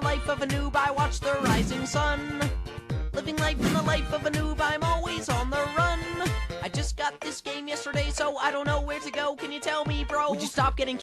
the life of a noob, I watch the rising sun. Living life in the life of a noob, I'm always on the run. I just got this game yesterday, so I don't know where to go. Can you tell me, bro? Would you stop getting...